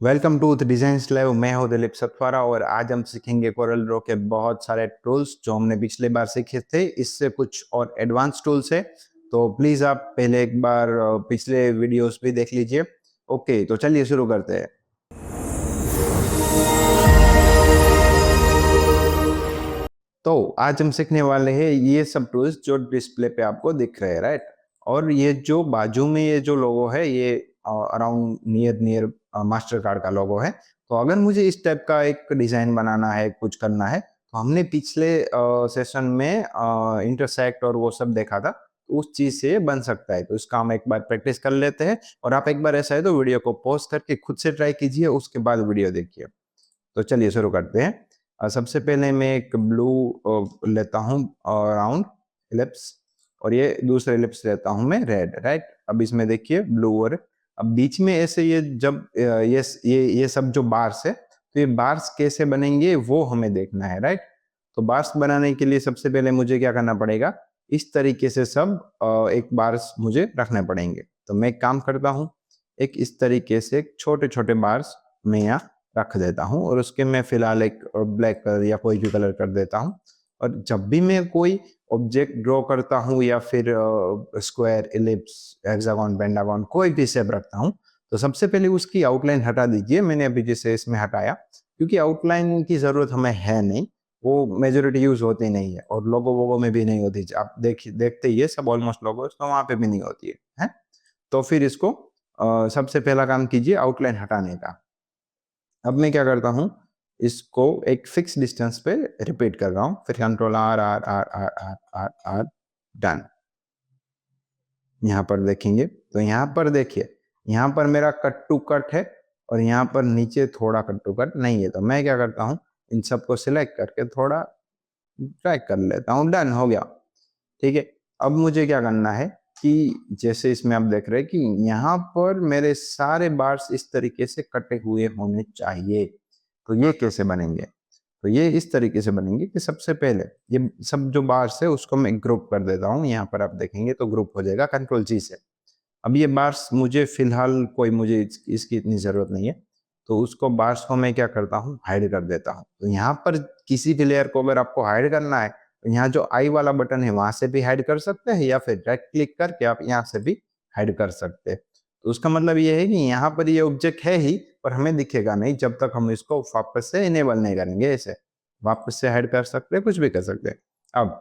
Welcome to the designs live. मैं हूं दिलीप सतवारा और आज हम सीखेंगे कोरल ड्रॉ के बहुत सारे टूल्स जो हमने पिछले बार सीखे थे। इससे कुछ और एडवांस टूल्स है, तो प्लीज आप पहले एक बार पिछले वीडियोस भी देख लीजिए। ओके, तो चलिए शुरू करते हैं। तो आज हम सीखने वाले हैं ये सब टूल्स जो डिस्प्ले पे आपको दिख रहे हैं, राइट। और ये जो बाजू में ये जो लोगो है, ये अराउंड नियर मास्टर कार्ड का लोगो है। तो अगर मुझे इस टाइप का एक डिजाइन बनाना है, कुछ करना है, तो हमने पिछले सेशन में इंटरसेक्ट और वो सब देखा था, तो उस चीज से बन सकता है। तो इसका हम एक बार प्रैक्टिस कर लेते हैं और आप एक बार ऐसा है तो वीडियो को पॉज करके खुद से ट्राई कीजिए, उसके बाद वीडियो देखिए। तो चलिए शुरू करते हैं। सबसे पहले मैं एक ब्लू लेता हूँ राउंड इलिप्स, और ये दूसरे इलिप्स लेता हूँ मैं रेड, राइट। अब इसमें देखिए ब्लू, और अब बीच में ऐसे ये जब ये सब जो बार्स है, तो ये बार्स कैसे बनेंगे वो हमें देखना है, राइट। तो बार्स बनाने के लिए सबसे पहले मुझे क्या करना पड़ेगा, इस तरीके से सब एक बार्स मुझे रखने पड़ेंगे। तो मैं एक काम करता हूँ, एक इस तरीके से छोटे छोटे बार्स मैं यहाँ रख देता हूँ, और उसके मैं फिलहाल एक ब्लैक कलर या कोई भी कलर कर देता हूँ। और जब भी मैं कोई ऑब्जेक्ट ड्रॉ करता हूँ या फिर स्क्वायर, इलिप्स, हेक्सागोन, पेंटागन, कोई भी शेप रखता हूँ, तो सबसे पहले उसकी आउटलाइन हटा दीजिए। मैंने अभी जैसे इसमें हटाया, क्योंकि आउटलाइन की जरूरत हमें है नहीं, वो मेजोरिटी यूज होती नहीं है, और लोगो वोगो में भी नहीं होती। आप देखते ही है सब ऑलमोस्ट लोगो, तो वहां पे भी नहीं होती है? तो फिर इसको सबसे पहला काम कीजिए आउटलाइन हटाने का। अब मैं क्या करता हूँ, इसको एक फिक्स डिस्टेंस पे रिपीट कर रहा हूँ, फिर control R R R R R R R, done. यहाँ पर देखेंगे तो यहाँ पर देखिए, यहाँ पर मेरा कट टू कट है, और यहाँ पर नीचे थोड़ा कट टू कट नहीं है। तो मैं क्या करता हूँ, इन सबको सिलेक्ट करके थोड़ा ड्रैग कर लेता हूँ, डन हो गया। ठीक है। अब मुझे क्या करना है कि जैसे इसमें आप देख रहे हैं कि यहाँ पर मेरे सारे बार्स इस तरीके से कटे हुए होने चाहिए। तो ये कैसे बनेंगे, तो ये इस तरीके से बनेंगे कि सबसे पहले ये सब जो बार्स है उसको मैं ग्रुप कर देता हूँ। यहाँ पर आप देखेंगे तो ग्रुप हो जाएगा कंट्रोल जी से। अब ये बार्स मुझे फिलहाल कोई मुझे इसकी इतनी जरूरत नहीं है, तो उसको बार्स को मैं क्या करता हूँ, हाइड कर देता हूँ। तो यहाँ पर किसी भी लेयर को अगर आपको हाइड करना है, तो यहाँ जो आई वाला बटन है वहां से भी हाइड कर सकते हैं, या फिर राइट क्लिक करके आप यहाँ से भी हाइड कर सकते हैं। तो उसका मतलब ये है कि यहाँ पर ये ऑब्जेक्ट है ही, पर हमें दिखेगा नहीं जब तक हम इसको वापस से इनेबल नहीं करेंगे। ऐसे वापस से हाइड कर सकते हैं, कुछ भी कर सकते हैं। अब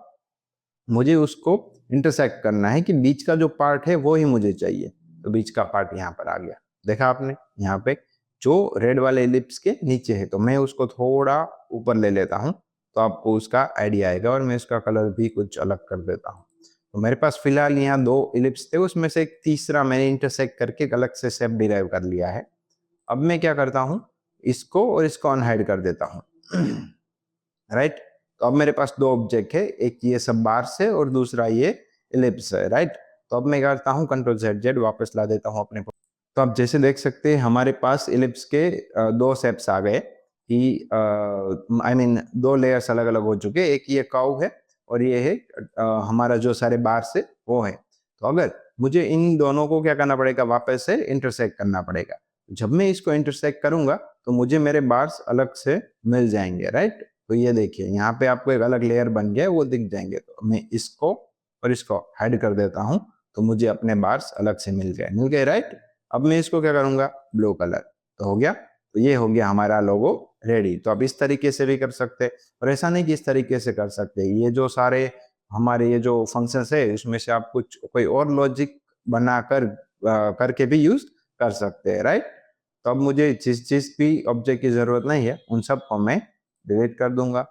मुझे उसको इंटरसेक्ट करना है कि बीच का जो पार्ट है वो ही मुझे चाहिए। तो बीच का पार्ट यहाँ पर आ गया, देखा आपने, यहाँ पे जो रेड वाले इलिप्स के नीचे है। तो मैं उसको थोड़ा ऊपर ले लेता हूँ, तो आपको उसका आइडिया आएगा। और मैं उसका कलर भी कुछ अलग कर देता हूँ। तो मेरे पास फिलहाल यहाँ दो इलिप्स थे, उसमें से एक तीसरा मैंने इंटरसेक्ट करके अलग से शेप डिराइव कर लिया है। अब मैं क्या करता हूँ, इसको और इसको अनहाइड कर देता हूँ। राइट। तो अब मेरे पास दो ऑब्जेक्ट है, एक ये सब बार्स है और दूसरा ये इलिप्स है, राइट। तो अब मैं करता हूँ कंट्रोल जेड जेड, वापस ला देता हूँ अपने। तो आप जैसे देख सकते हैं हमारे पास इलिप्स के दो शेप्स आ गए कि आई मीन दो लेयर्स अलग अलग हो चुके। एक ये काउ है, और ये है हमारा जो सारे बार्स है वो है। तो अगर मुझे इन दोनों को क्या करना पड़ेगा, वापस से इंटरसेक्ट करना पड़ेगा। जब मैं इसको इंटरसेक्ट करूंगा तो मुझे मेरे बार्स अलग से मिल जाएंगे, राइट। तो ये देखिए यहाँ पे आपको एक अलग लेयर बन गया, वो दिख जाएंगे। तो मैं इसको और इसको हाइड कर देता हूँ, तो मुझे अपने बार्स अलग से मिल गए, राइट। अब मैं इसको क्या करूंगा, ब्लू कलर, तो हो गया। तो ये हो गया हमारा लोगो रेडी। तो अब इस तरीके से भी कर सकते हैं, और ऐसा नहीं कि इस तरीके से कर सकते। ये जो सारे हमारे ये जो फंक्शंस है, इसमें से आप कुछ कोई और लॉजिक बनाकर करके भी यूज कर सकते हैं, राइट। तो अब मुझे जिस जिस भी ऑब्जेक्ट की जरूरत नहीं है उन सबको मैं डिलीट कर दूंगा।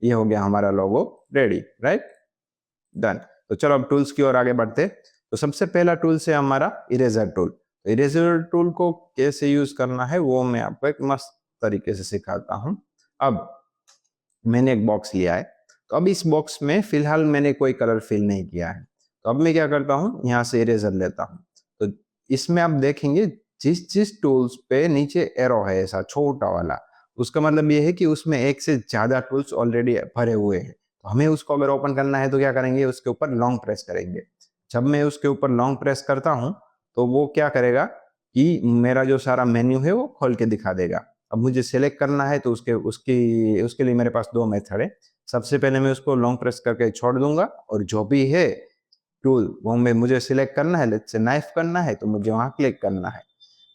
ये हो गया हमारा लोगो रेडी, राइट, डन। तो चलो अब टूल्स की ओर आगे बढ़ते। तो सबसे पहला टूल्स है हमारा इरेजर टूल। तो इरेजर टूल को कैसे यूज करना है वो मैं आपको एक मस्त तरीके से सिखाता हूं। अब मैंने एक बॉक्स लिया है, तो अब इस बॉक्स में फिलहाल मैंने कोई कलर फिल नहीं किया है। तो अब मैं क्या करता हूँ, यहाँ से इरेजर लेता हूँ। तो इसमें आप देखेंगे जिस जिस टूल्स पे नीचे एरो है ऐसा छोटा वाला, उसका मतलब ये है कि उसमें एक से ज्यादा टूल्स ऑलरेडी भरे हुए हैं। तो हमें उसको अगर ओपन करना है तो क्या करेंगे, उसके ऊपर लॉन्ग प्रेस करेंगे। जब मैं उसके ऊपर लॉन्ग प्रेस करता हूँ तो वो क्या करेगा कि मेरा जो सारा मेन्यू है वो खोल के दिखा देगा। अब मुझे सिलेक्ट करना है तो उसके लिए मेरे पास 2 मेथड है। सबसे पहले मैं उसको लॉन्ग प्रेस करके छोड़ दूंगा और जो भी है टूल वो में मुझे सिलेक्ट करना है, लेट्स से नाइफ करना है तो मुझे वहां क्लिक करना है।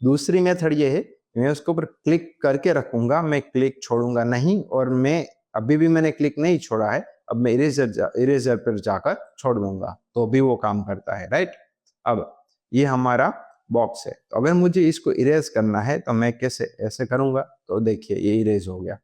दूसरी मेथड ये है, मैं उसके ऊपर क्लिक करके रखूंगा, मैं क्लिक छोड़ूंगा नहीं, और मैं अभी भी मैंने क्लिक नहीं छोड़ा है, अब मैं इरेजर पर जाकर छोड़ दूंगा तो भी वो काम करता है, राइट। अब ये हमारा बॉक्स है, तो अगर मुझे इसको इरेज करना है तो मैं कैसे ऐसे करूंगा, तो देखिए ये इरेज हो गया।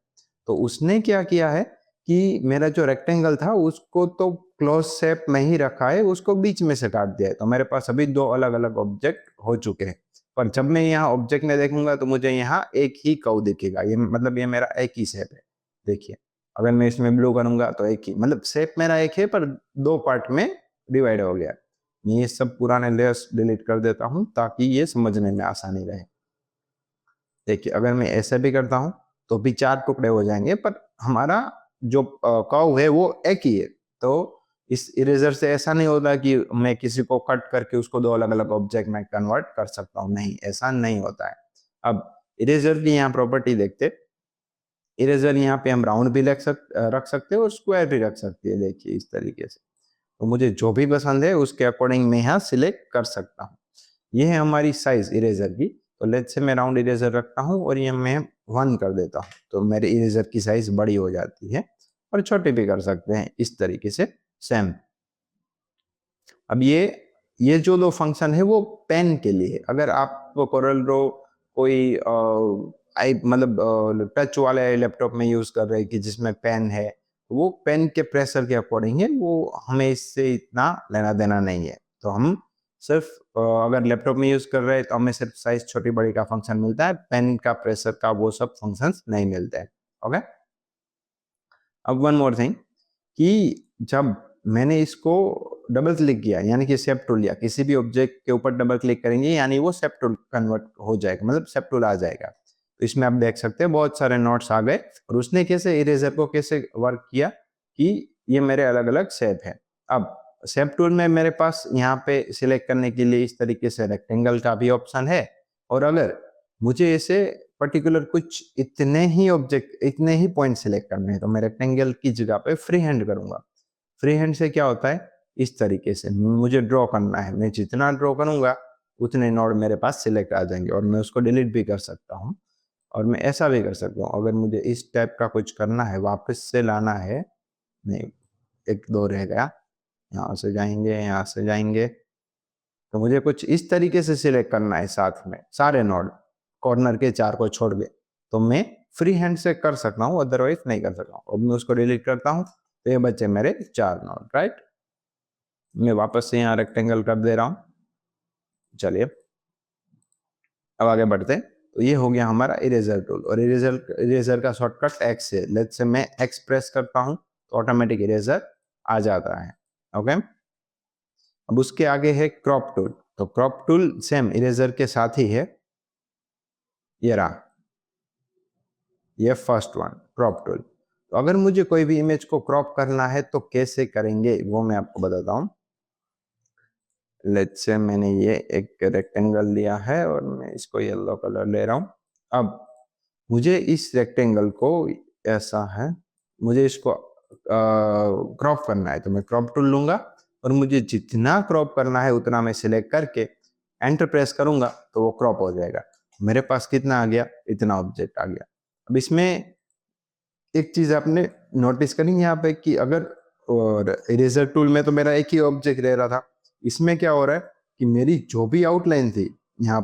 तो उसने क्या किया है कि मेरा जो रेक्टेंगल था उसको तो क्लोज शेप में ही रखा है, उसको बीच में से काट दिया है, तो मेरे पास अभी 2 अलग अलग ऑब्जेक्ट हो चुके हैं। पर जब मैं यहाँ ऑब्जेक्ट में देखूंगा तो मुझे यहाँ एक ही कर्व दिखेगा, ये मतलब ये मेरा एक ही शेप है। देखिए अगर मैं इसमें ब्लू करूंगा तो एक ही, मतलब शेप मेरा एक है पर 2 पार्ट में डिवाइड हो गया। मैं ये सब पुराने लेयर्स डिलीट कर देता हूँ ताकि ये समझने में आसानी रहे। देखिए अगर मैं ऐसे भी करता हूँ तो भी 4 टुकड़े हो जाएंगे, पर हमारा जो कर्व है वो एक ही है। तो इस इरेजर से ऐसा नहीं होता कि मैं किसी को कट करके उसको 2 अलग अलग ऑब्जेक्ट में कन्वर्ट कर सकता हूँ, नहीं, ऐसा नहीं होता है। अब इरेजर की यहाँ प्रॉपर्टी देखते। इरेजर यहाँ पे हम राउंड भी रख सकते हैं और स्क्वायर भी रख सकते हैं। देखिए इस तरीके से, तो मुझे जो भी पसंद है उसके अकॉर्डिंग मैं यहाँ सिलेक्ट कर सकता हूँ। ये है हमारी साइज इरेजर की। तो लेट्स से मैं राउंड इरेजर रखता हूँ और ये मैं 1 कर देता हूँ, तो मेरे इरेजर की साइज बड़ी हो जाती है, और छोटी भी कर सकते हैं इस तरीके से सेम। अब ये जो 2 फंक्शन है वो पेन के लिए। अगर आप कोरल ड्रॉ कोई आई मतलब टच वाले लैपटॉप में यूज कर रहे हैं कि जिसमें पेन है, वो पेन के प्रेशर के अकॉर्डिंग है, वो हमें इससे इतना लेना देना नहीं है। तो हम सिर्फ अगर लैपटॉप में यूज कर रहे हैं तो हमें सिर्फ साइज छोटी बड़ी का फंक्शन मिलता है, पेन का प्रेशर का वो सब फंक्शंस नहीं मिलते हैं। ओके। अब वन मोर थिंग कि जब मैंने इसको डबल क्लिक किया यानी कि शेप टूल लिया, किसी भी ऑब्जेक्ट के ऊपर डबल क्लिक करेंगे यानी वो शेप टूल कन्वर्ट हो जाएगा, मतलब शेप टूल आ जाएगा। तो इसमें आप देख सकते हैं बहुत सारे नोट्स आ गए, और उसने कैसे इरेजर को कैसे वर्क किया कि ये मेरे अलग अलग शेप है। अब शेप टूल में मेरे पास यहाँ पे सिलेक्ट करने के लिए इस तरीके से रेक्टेंगल का भी ऑप्शन है, और अगर मुझे ऐसे पर्टिकुलर कुछ इतने ही ऑब्जेक्ट इतने ही पॉइंट सिलेक्ट करने हैं तो मैं रेक्टेंगल की जगह पे फ्री हैंड करूंगा। फ्री हैंड से क्या होता है, इस तरीके से मुझे ड्रॉ करना है, मैं जितना ड्रॉ करूंगा उतने नोड मेरे पास सिलेक्ट आ जाएंगे, और मैं उसको डिलीट भी कर सकता हूँ, और मैं ऐसा भी कर सकता हूँ। अगर मुझे इस टाइप का कुछ करना है, वापस से लाना है, नहीं, 1 2 रह गया, यहाँ से जाएंगे, यहाँ से जाएंगे, तो मुझे कुछ इस तरीके से सिलेक्ट करना है साथ में सारे नोड, कॉर्नर के 4 को छोड़ के, तो मैं फ्री हैंड से कर सकता हूँ, अदरवाइज नहीं कर सकता हूँ। अब मैं उसको डिलीट करता हूँ तो ये बचे मेरे 4 नोड, राइट। मैं वापस से यहाँ रेक्टेंगल कर दे रहा हूँ। चलिए अब आगे बढ़ते हैं। तो ये हो गया हमारा इरेजर टूल, और इरेजर का शॉर्टकट एक्स है। लेट्स से मैं एक्स प्रेस करता हूँ तो ऑटोमेटिक इरेजर आ जाता है। ओके। अब उसके आगे है क्रॉप टूल। तो क्रॉप टूल सेम इरेजर के साथ ही है, ये रहा, ये फर्स्ट वन क्रॉप टूल। तो अगर मुझे कोई भी इमेज को क्रॉप करना है तो कैसे करेंगे वो मैं आपको बताता हूँ। लेट्स से मैंने ये एक रेक्टेंगल लिया है और मैं इसको येलो कलर ले रहा हूँ। अब मुझे इस रेक्टेंगल को ऐसा है, मुझे इसको क्रॉप करना है, तो मैं क्रॉप टूल लूंगा और मुझे जितना क्रॉप करना है उतना मैं सिलेक्ट करके एंटर प्रेस करूंगा तो वो क्रॉप हो जाएगा। मेरे पास कितना आ गया, इतना ऑब्जेक्ट आ गया। अब इसमें एक चीज आपने नोटिस करी यहाँ पे कि अगर, और इरेजर टूल में तो मेरा एक ही ऑब्जेक्ट रह रहा था, इसमें क्या हो रहा है कि मेरी जो भी आउटलाइन थी यहाँ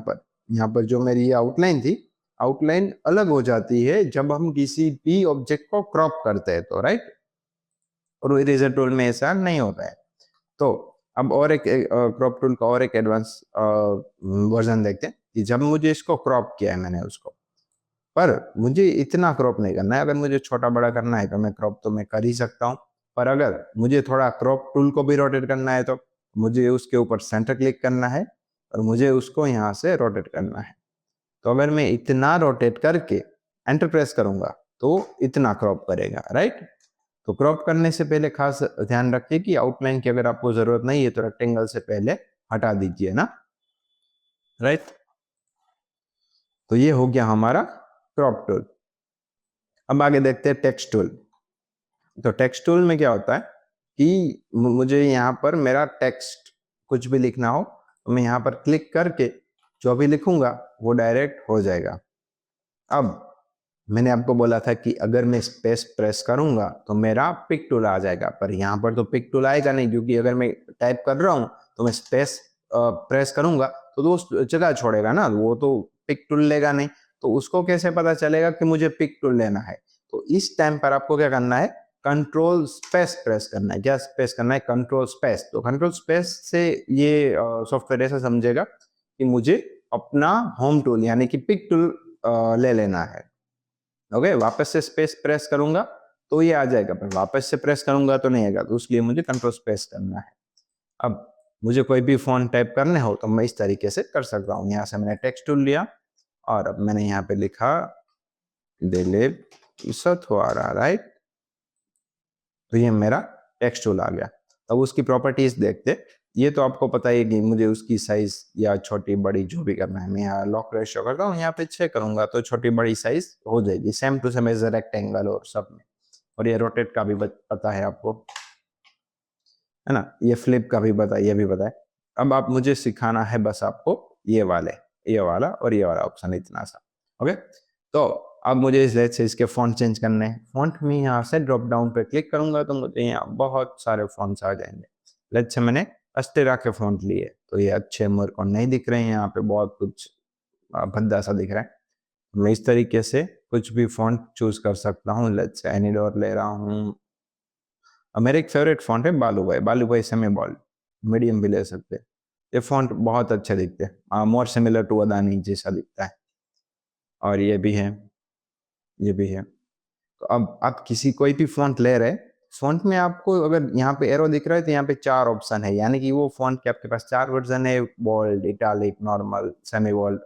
पर जो मेरी आउटलाइन थी, आउटलाइन अलग हो जाती है जब हम किसी भी ऑब्जेक्ट को क्रॉप करते हैं, तो राइट। और इरेजर टूल में ऐसा नहीं होता है। तो अब और एक क्रॉप टूल का और एक एडवांस वर्जन देखते हैं कि जब मुझे इसको क्रॉप किया है मैंने उसको, पर मुझे इतना क्रॉप नहीं करना है। अगर मुझे छोटा बड़ा करना है तो मैं क्रॉप तो मैं कर ही सकता हूँ, पर अगर मुझे थोड़ा क्रॉप टूल को भी रोटेट करना है तो मुझे उसके ऊपर सेंटर क्लिक करना है और मुझे उसको यहाँ से रोटेट करना है। तो अगर मैं इतना रोटेट करके एंटर प्रेस करूंगा तो इतना क्रॉप करेगा, राइट। तो क्रॉप करने से पहले खास ध्यान रखिए कि आउटलाइन की अगर आपको जरूरत नहीं है तो रेक्टेंगल से पहले हटा दीजिए ना, राइट। तो ये हो गया हमारा क्रॉप टूल। अब आगे देखते हैं टेक्स्ट टूल। तो टेक्स्ट टूल में क्या होता है कि मुझे यहाँ पर मेरा टेक्स्ट कुछ भी लिखना हो तो मैं यहाँ पर क्लिक करके जो भी लिखूंगा वो डायरेक्ट हो जाएगा। अब मैंने आपको बोला था कि अगर मैं स्पेस प्रेस करूंगा तो मेरा पिक टूल आ जाएगा, पर यहाँ पर तो पिक टूल आएगा नहीं, क्योंकि अगर मैं टाइप कर रहा हूँ तो मैं स्पेस प्रेस करूंगा तो वो जगह छोड़ेगा ना, वो तो पिक टूल लेगा नहीं। तो उसको कैसे पता चलेगा कि मुझे पिक टूल लेना है? तो इस टाइम पर आपको क्या करना है, कंट्रोल स्पेस प्रेस करना है। क्या प्रेस करना है? Control space. तो कंट्रोल स्पेस से ये सॉफ्टवेयर ऐसा समझेगा कि मुझे अपना होम टूल यानी कि पिक टूल ले लेना है। ओके, वापस से स्पेस प्रेस करूंगा तो ये आ जाएगा, पर वापस से प्रेस करूंगा तो नहीं आएगा, तो उसके लिए मुझे कंट्रोल स्पेस करना है। अब मुझे कोई भी फॉन्ट टाइप करने हो तो मैं इस तरीके से कर सकता हूँ। यहाँ से मैंने टेक्स्ट टूल लिया और अब मैंने यहाँ पे लिखा दिलीप सथवारा, राइट। तो ये मेरा टेक्स्ट टूल आ गया। अब उसकी प्रॉपर्टीज देखते। ये तो आपको पता ही है कि मुझे उसकी साइज या छोटी बड़ी जो भी करना है, मैं यहाँ लॉक रेशियो करता हूँ, यहाँ पे 6 करूंगा तो छोटी बड़ी साइज हो जाएगी, same to same as rectangle और सब में। और ये रोटेट का भी पता है आपको, है ना, ये फ्लिप का भी पता है, ये भी पता है। अब आप मुझे सिखाना है बस आपको ये वाला और ये वाला ऑप्शन, इतना सा। ओके, तो अब मुझे से इसके फॉन्ट चेंज करने हैं। फॉन्ट में यहाँ से ड्रॉप डाउन पे क्लिक करूंगा तो मुझे यहाँ बहुत सारे फॉन्ट्स आ जाएंगे। लेट्स से मैंने अस्टेरा के फॉन्ट लिए तो ये अच्छे मेरे को नहीं दिख रहे हैं, यहाँ पे बहुत कुछ भद्दा सा दिख रहा है। मैं इस तरीके से कुछ भी फॉन्ट चूज कर सकता हूँ। लेट्स से एनीडोर ले रहा हूँ। मेरा एक फेवरेट फॉन्ट है बालू भाई सेमी बोल्ड, मीडियम भी ले सकते हैं। ये फॉन्ट बहुत अच्छे दिखते हैं, मोर सिमिलर टू अदानी जैसा दिखता है। और ये भी है, ये भी है। तो अब आप किसी कोई भी फॉन्ट ले रहे, फॉन्ट में आपको अगर यहाँ पे एरो दिख रहा है तो यहाँ पे 4 ऑप्शन है, यानी कि वो फॉन्ट के आपके पास 4 वर्जन है, bold, italic, normal, semi bold.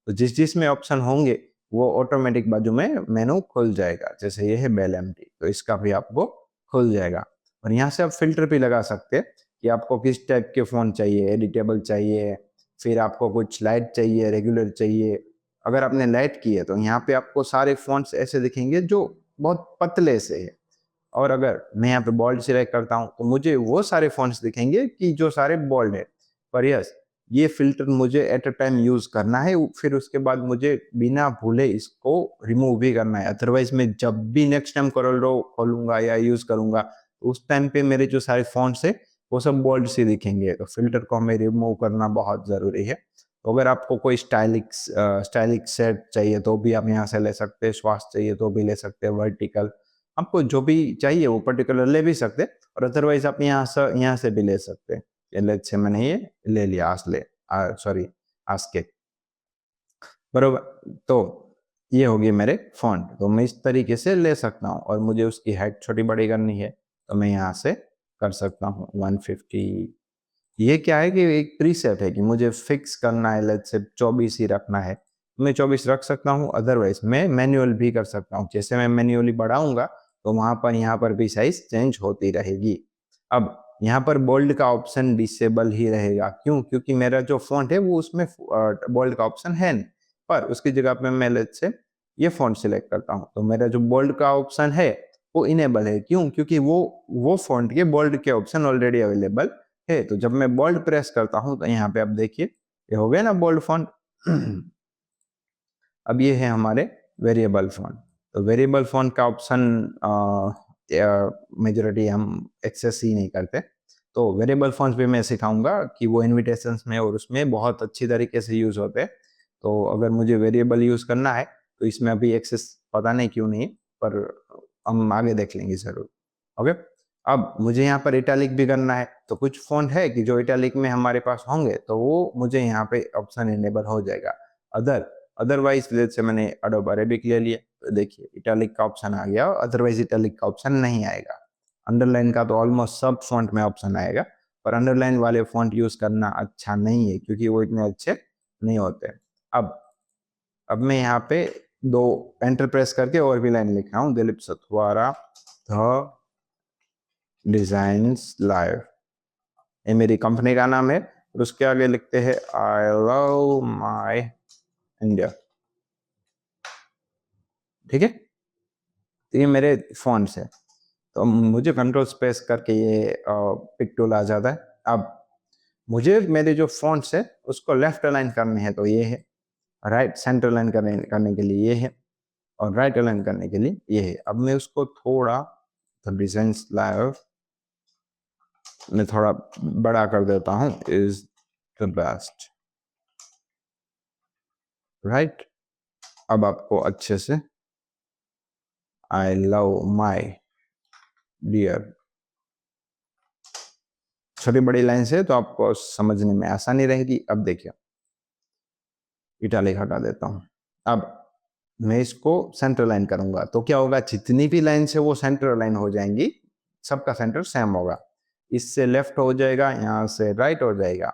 तो जिस जिस में ऑप्शन होंगे वो ऑटोमेटिक बाजू में मेनू खुल जाएगा। जैसे ये है बेल एम्प्टी, तो इसका भी आपको खुल जाएगा। और यहाँ से आप फिल्टर भी लगा सकते हैं कि आपको किस टाइप के फॉन्ट चाहिए, एडिटेबल चाहिए, फिर आपको कुछ लाइट चाहिए, रेगुलर चाहिए। अगर आपने लाइट की है तो यहाँ पे आपको सारे फॉन्ट्स ऐसे दिखेंगे जो बहुत पतले से है। और अगर मैं यहाँ पे बोल्ड सिलेक्ट करता हूँ तो मुझे वो सारे फॉन्ट्स दिखेंगे कि जो सारे बोल्ड है। पर यस, ये फिल्टर मुझे एट अ टाइम यूज करना है, फिर उसके बाद मुझे बिना भूले इसको रिमूव भी करना है। अदरवाइज मैं जब भी नेक्स्ट टाइम कोरलड्रॉ खोलूंगा या यूज करूंगा तो उस टाइम पे मेरे जो सारे फॉन्ट्स है वो सब बोल्ड से दिखेंगे। तो फिल्टर को हमें रिमूव करना बहुत जरूरी है। तो अगर आपको कोई स्टाइलिक सेट चाहिए तो भी आप यहाँ से ले सकते हैं, श्वास चाहिए तो भी ले सकते हैं, वर्टिकल, आपको जो भी चाहिए वो पर्टिकुलर ले भी सकते हैं। और अदरवाइज आप यहाँ से भी ले सकते हैं। लेट्स से मैंने ये ले लिया आस्के, बरोबर। तो ये होगी मेरे फॉन्ट, तो मैं इस तरीके से ले सकता हूँ। और मुझे उसकी हाइट छोटी बड़ी करनी है तो मैं यहाँ से कर सकता हूँ 150। ये क्या है कि एक प्रीसेट है कि मुझे फिक्स करना है, लेट्स से 24 ही रखना है, मैं 24 रख सकता हूँ। अदरवाइज मैं मैन्युअल भी कर सकता हूँ, जैसे मैं मैन्युअली बढ़ाऊंगा तो यहाँ पर भी साइज चेंज होती रहेगी। अब यहाँ पर बोल्ड का ऑप्शन डिसेबल ही रहेगा, क्यों? क्योंकि मेरा जो फॉन्ट है वो उसमें बोल्ड का ऑप्शन है नहीं। पर उसकी जगह पे मैं लेट्स से ये फॉन्ट सिलेक्ट करता हूँ तो मेरा जो बोल्ड का ऑप्शन है वो इनेबल है। क्यों? क्योंकि वो फॉन्ट के बोल्ड के ऑप्शन ऑलरेडी अवेलेबल है। तो जब मैं बोल्ड प्रेस करता हूं तो यहाँ पे आप देखिए ये हो गया ना बोल्ड फॉन्ट। अब ये है हमारे वेरिएबल फॉन्ट। तो वेरिएबल फॉन्ट का ऑप्शन मेजोरिटी हम एक्सेस ही नहीं करते। तो वेरिएबल फॉन्ट्स भी मैं सिखाऊंगा कि वो इन्विटेशंस में और उसमें बहुत अच्छी तरीके से यूज होते हैं। तो अगर मुझे वेरिएबल यूज करना है तो इसमें अभी एक्सेस पता नहीं क्यों नहीं, पर हम आगे देख लेंगे जरूर। ओके, अब मुझे यहाँ पर इटैलिक भी करना है तो कुछ फॉन्ट है कि जो इटैलिक में हमारे पास होंगे तो वो मुझे यहाँ पे ऑप्शन इनेबल हो जाएगा। अदरवाइज जैसे मैंने एडोब अरेबिक ले लिया तो देखिए इटैलिक का ऑप्शन आ गया, अदरवाइज इटैलिक का ऑप्शन नहीं आएगा। अंडरलाइन का तो ऑलमोस्ट सब फॉन्ट में ऑप्शन आएगा, पर अंडरलाइन वाले फॉन्ट यूज करना अच्छा नहीं है क्योंकि वो इतने अच्छे नहीं होते। अब मैं यहाँ पे 2 एंटर प्रेस करके और भी लाइन लिख रहा हूँ, दिलीप सथवारा द डिजाइन्स लाइव, ये मेरी कंपनी का नाम है। और उसके आगे लिखते हैं आई लव माई इंडिया। ठीक है, तो ये मेरे फॉन्ट्स है। तो मुझे कंट्रोल स्पेस करके ये पिक टूल आ जाता है। अब मुझे मेरे जो फॉन्ट्स है उसको लेफ्ट अलाइन करने हैं, तो ये है। राइट सेंटर अलाइन करने के लिए ये है, और राइट अलाइन करने के लिए ये है। अब मैं उसको थोड़ा डिजाइन लायर मैं थोड़ा बड़ा कर देता हूँ, इज द बेस्ट। राइट, अब आपको अच्छे से आई लव माई डियर, छोटी बड़ी लाइन से तो आपको समझने में आसानी रहेगी। अब देखिए इटालिक हटा देता हूँ। अब मैं इसको सेंटर लाइन करूंगा, तो क्या होगा, जितनी भी लाइन से वो सेंटर लाइन हो जाएंगी, सबका सेंटर सेम होगा। इससे लेफ्ट हो जाएगा, यहाँ से राइट हो जाएगा।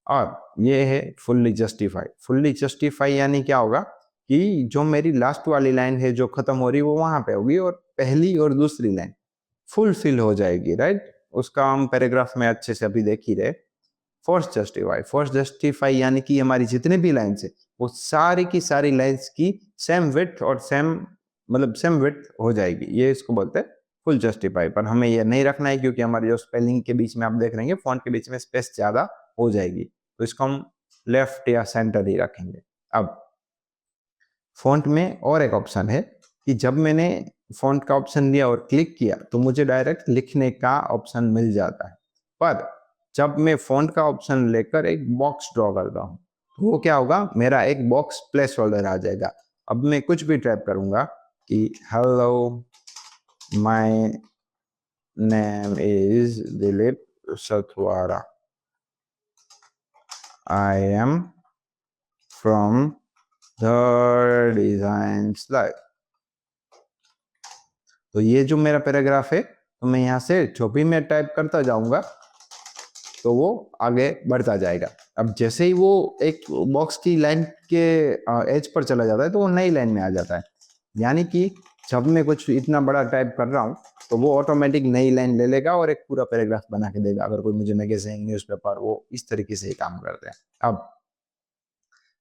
और ये है फुल्ली जस्टिफाई। फुल्ली जस्टिफाई यानी क्या होगा कि जो मेरी लास्ट वाली लाइन है जो खत्म हो रही, वो वहां पे होगी, और पहली और दूसरी लाइन फुलफिल हो जाएगी। राइट, उसका हम पैराग्राफ में अच्छे से अभी देख ही रहे। फोर्स जस्टिफाई, फोर्स जस्टिफाई यानी कि हमारी जितने भी लाइन्स है वो सारी की सारी लाइन्स की सेम विड्थ और सेम मतलब सेम विड्थ हो जाएगी, ये इसको बोलते हैं फुल जस्टिफाई। पर हमें ये नहीं रखना है, क्योंकि हमारे जो स्पेलिंग के बीच में आप देख रहे हैं फॉन्ट के बीच में स्पेस ज्यादा हो जाएगी, तो इसको हम लेफ्ट या सेंटर ही रखेंगे। अब फॉन्ट में और एक ऑप्शन है कि जब मैंने फॉन्ट का ऑप्शन लिया और क्लिक किया तो मुझे डायरेक्ट लिखने का ऑप्शन मिल जाता है। पर जब मैं फॉन्ट का ऑप्शन लेकर एक बॉक्स ड्रॉ करता हूँ तो वो क्या होगा, मेरा एक बॉक्स प्लेस होल्डर आ जाएगा। अब मैं कुछ भी टाइप करूंगा कि hello my name is Dilip Satwara, I am from the design slide. तो ये जो मेरा पैराग्राफ है, तो मैं यहाँ से जो भी मैं टाइप करता जाऊंगा तो वो आगे बढ़ता जाएगा। अब जैसे ही वो एक बॉक्स की लाइन के एज पर चला जाता है तो वो नई लाइन में आ जाता है। यानी कि जब मैं कुछ इतना बड़ा टाइप कर रहा हूँ तो वो ऑटोमेटिक नई लाइन ले लेगा और एक पूरा पैराग्राफ बना के देगा। अगर कोई मुझे मैगजीन न्यूज़पेपर, वो इस तरीके से ही काम करते हैं। अब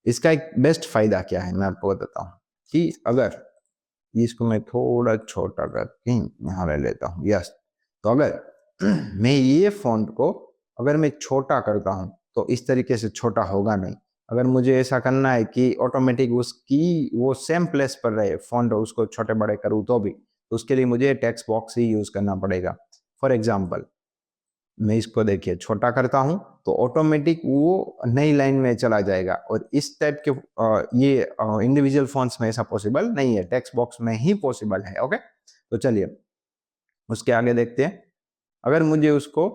इसका एक बेस्ट फायदा क्या है मैं आपको बताता हूँ कि अगर इसको मैं थोड़ा छोटा करके यहाँ ले लेता हूँ। यस, तो अगर मैं ये फॉन्ट को अगर मैं छोटा करता हूँ तो इस तरीके से छोटा होगा नहीं। अगर मुझे ऐसा करना है कि ऑटोमेटिक उसकी वो सेम प्लेस पर रहे फॉन्ट, उसको छोटे बड़े करूँ तो भी, तो उसके लिए मुझे टेक्स्ट बॉक्स ही यूज करना पड़ेगा। फॉर एग्जाम्पल मैं इसको देखिए छोटा करता हूं तो ऑटोमेटिक वो नई लाइन में चला जाएगा। और इस टाइप के ये इंडिविजुअल फॉन्ट्स में ऐसा पॉसिबल नहीं है, टेक्स्ट बॉक्स में ही पॉसिबल है। ओके, तो चलिए उसके आगे देखते हैं। अगर मुझे उसको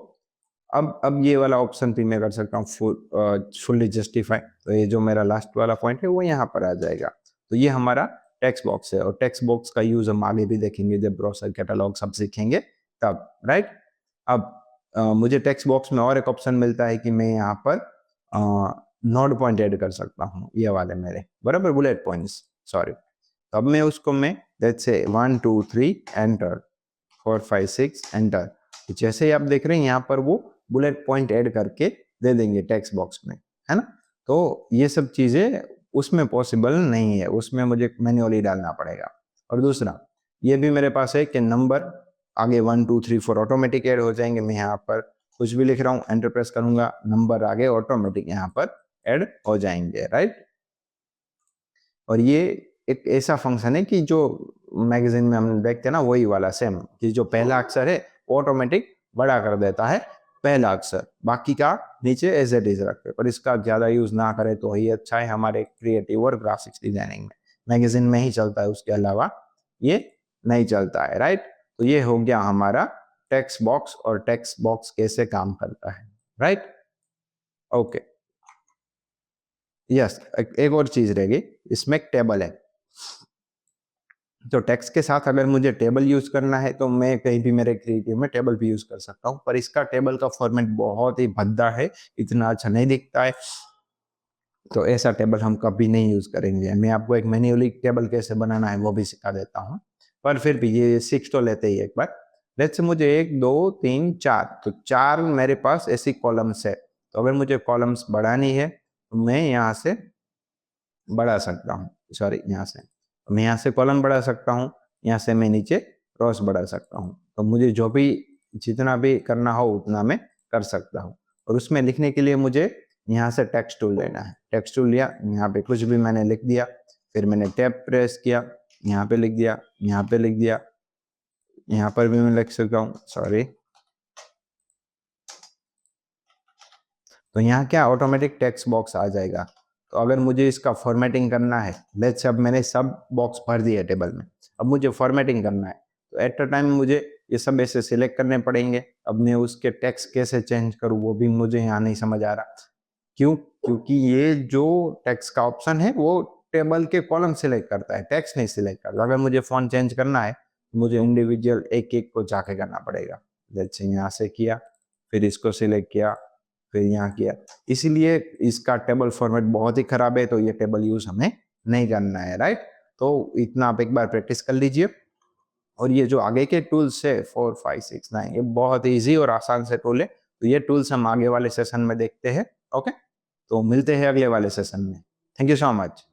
अब ये वाला ऑप्शन भी मैं कर सकता हूँ फुल्ली जस्टिफाई, तो ये जो मेरा लास्ट वाला पॉइंट है वो यहाँ पर आ जाएगा। तो ये हमारा टेक्स्ट बॉक्स है, और टेक्स्ट बॉक्स का यूज हम आगे भी देखेंगे जब ब्राउजर कैटलॉग सब सीखेंगे तब। राइट, अब मुझे टेक्स्ट बॉक्स में और एक ऑप्शन मिलता है कि मैं यहाँ पर नोड पॉइंट ऐड कर सकता हूँ, ये वाले मेरे बराबर बुलेट पॉइंट्स, सॉरी। तो अब मैं उसको मैं लेट्स से 1 2 3 एंटर, 4 5 6 एंटर। जैसे ही आप देख रहे हैं यहाँ पर वो बुलेट पॉइंट ऐड करके दे देंगे टेक्स्ट बॉक्स में, है ना। तो ये सब चीजें उसमें पॉसिबल नहीं है, उसमें मुझे मैन्युअली डालना पड़ेगा। और दूसरा ये भी मेरे पास है कि नंबर आगे 1 2 3 4 ऑटोमेटिक ऐड हो जाएंगे। मैं यहाँ पर कुछ भी लिख रहा हूँ, एंटर प्रेस करूंगा, नंबर आगे ऑटोमेटिक यहाँ पर ऐड हो जाएंगे। राइट, और ये एक ऐसा फंक्शन है कि जो मैगजीन में हम देखते हैं ना, वही वाला सेम, कि जो पहला अक्षर है ऑटोमेटिक बड़ा कर देता है पहला अक्षर, बाकी का नीचे एज इट इज रखते। पर इसका ज्यादा यूज ना करें तो ही अच्छा है हमारे क्रिएटिव और ग्राफिक्स डिजाइनिंग में। मैगजीन में ही चलता है, उसके अलावा ये नहीं चलता है। राइट, तो ये हो गया हमारा टेक्स्ट बॉक्स और टेक्स्ट बॉक्स कैसे काम करता है। राइट, ओके, यस, एक और चीज रहेगी, इसमें एक टेबल है। तो टेक्स्ट के साथ अगर मुझे टेबल यूज करना है तो मैं कहीं भी मेरे क्रिएटिव में टेबल भी यूज कर सकता हूँ, पर इसका टेबल का फॉर्मेट बहुत ही भद्दा है, इतना अच्छा नहीं दिखता है। तो ऐसा टेबल हम कभी नहीं यूज करेंगे। मैं आपको एक मैन्युअली टेबल कैसे बनाना है वो भी सिखा देता हूँ, पर फिर भी ये सीख तो लेते ही एक बार। लेट्स से मुझे 1 2 3 4, तो 4 मेरे पास ऐसी कॉलम्स है। तो अगर मुझे कॉलम्स बढ़ानी है तो मैं यहाँ से बढ़ा सकता हूँ, सॉरी यहाँ से मैं यहाँ से कॉलम बढ़ा सकता हूँ, यहाँ से मैं नीचे रोस बढ़ा सकता हूँ। तो मुझे जो भी जितना भी करना हो उतना मैं कर सकता हूँ। और उसमें लिखने के लिए मुझे यहाँ से टेक्स्ट टूल लेना है। टेक्स्ट टूल लिया, यहाँ पे कुछ भी मैंने लिख दिया, फिर मैंने टैब प्रेस किया, यहाँ पे लिख दिया, यहाँ पे लिख दिया, यहाँ पर भी मैं लिख सकता हूँ, सॉरी। तो यहाँ क्या ऑटोमेटिक टेक्स्ट बॉक्स आ जाएगा। तो अगर मुझे इसका फॉर्मेटिंग करना है, लेट्स अब मैंने सब बॉक्स भर दिए टेबल में, अब मुझे फॉर्मेटिंग करना है, तो एट अ टाइम मुझे ये सब ऐसे सिलेक्ट करने पड़ेंगे। अब मैं उसके टेक्स्ट कैसे चेंज करूँ वो भी मुझे यहाँ नहीं समझ आ रहा। क्यों? क्योंकि ये जो टेक्स्ट का ऑप्शन है वो टेबल के कॉलम सिलेक्ट करता है, टेक्स्ट नहीं सिलेक्ट करता। अगर मुझे फॉन्ट चेंज करना है मुझे इंडिविजुअल एक एक को जाके करना पड़ेगा। जैसे यहाँ से किया, फिर इसको सिलेक्ट किया, फिर यहाँ किया। इसीलिए इसका टेबल फॉर्मेट बहुत ही खराब है, तो ये टेबल यूज हमें नहीं करना है, राइट। तो इतना आप एक बार प्रैक्टिस कर लीजिए। और ये जो आगे के टूल्स है 4, 5, 6, 9 ये बहुत ईजी और आसान से टूल है। तो ये टूल्स हम आगे वाले सेशन में देखते हैं। ओके, तो मिलते हैं अगले वाले सेशन में। Thank you so much.